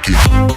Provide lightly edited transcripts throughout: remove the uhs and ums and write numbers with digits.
Rocky.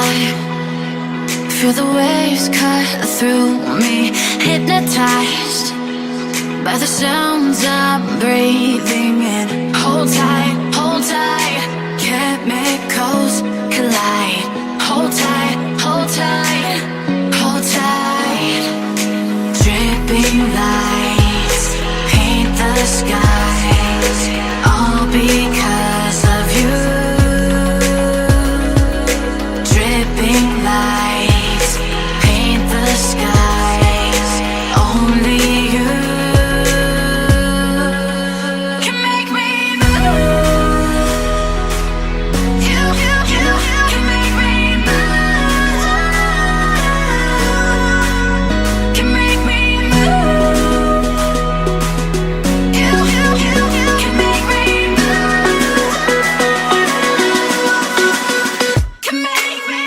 high. Feel the waves cut through me, hypnotized by the sounds I'm breathing in. Hold tight, chemicals collide. Hold tight, hold tight, hold tight. Dripping lights paint the skies, all because of you. Dripping lights paint the skies, only you can make me move. You can make me move. Can make me move. You can make me move. Can make me.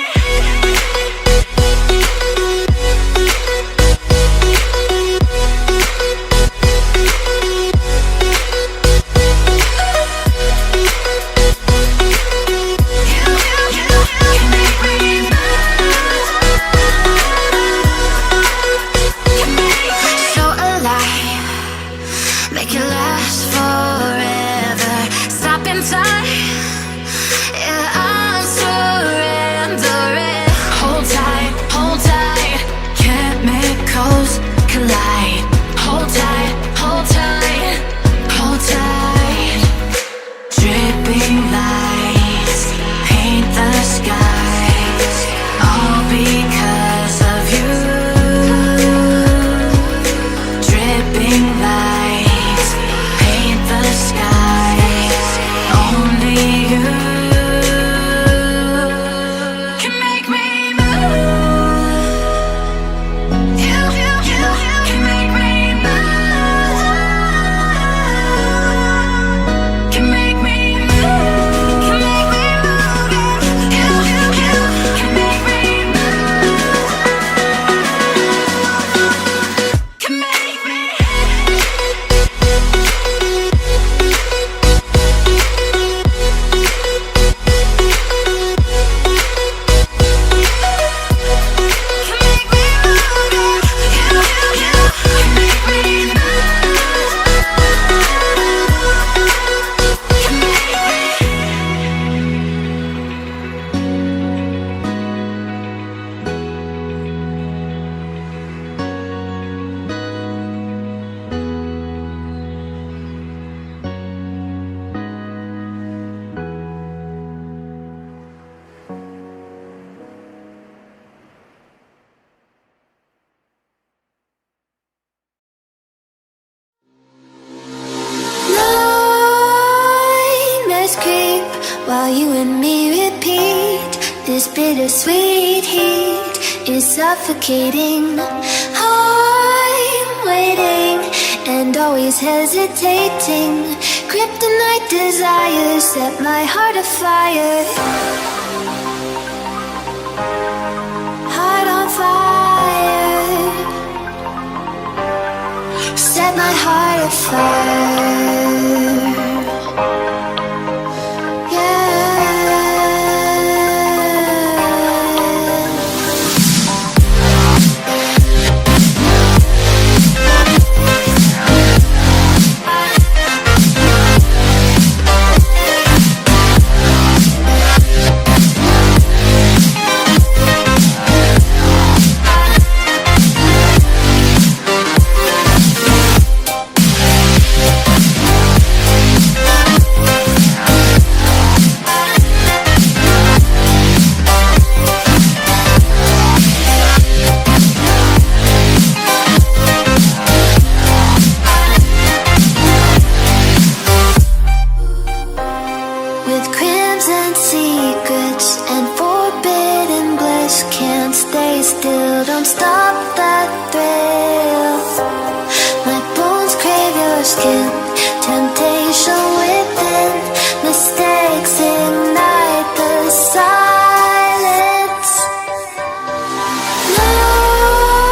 So alive, make it last forever. Stop in time, yeah, I'm surrendering. Hold tight, chemicals collide. Hold tight, hold tight, hold tight. Dripping lights paint the skies, all because of you. Dripping lights paint the skies, only you can make me move. You can make me move. Can make me move. Can make me move. You can make me move. Can make me. Nightmares creep while you and me repeat. This bittersweet heat is suffocating. I'm waiting and always hesitating. Kryptonite desires set my heart afire. Heart on fire. Set my heart afire. With crimson secrets and forbidden bliss, can't stay still, don't stop that thrill. My bones crave your skin, temptation within, mistakes ignite the silence.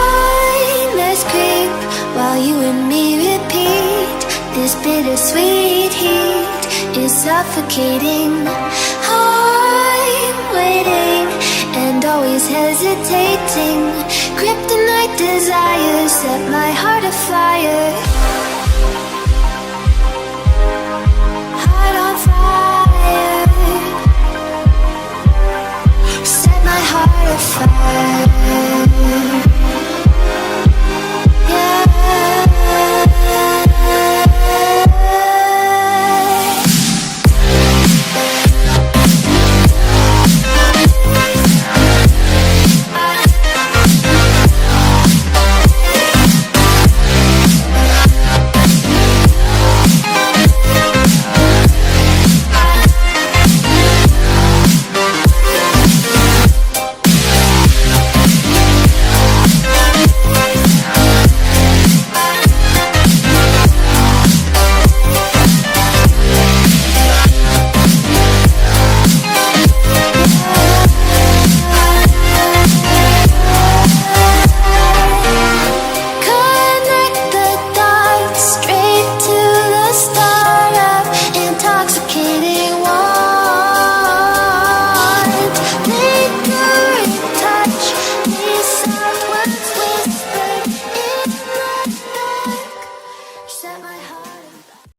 Nightmares creep while you and me repeat. This bittersweet heat is suffocating. I'm waiting and always hesitating. Kryptonite desires set my heart afire.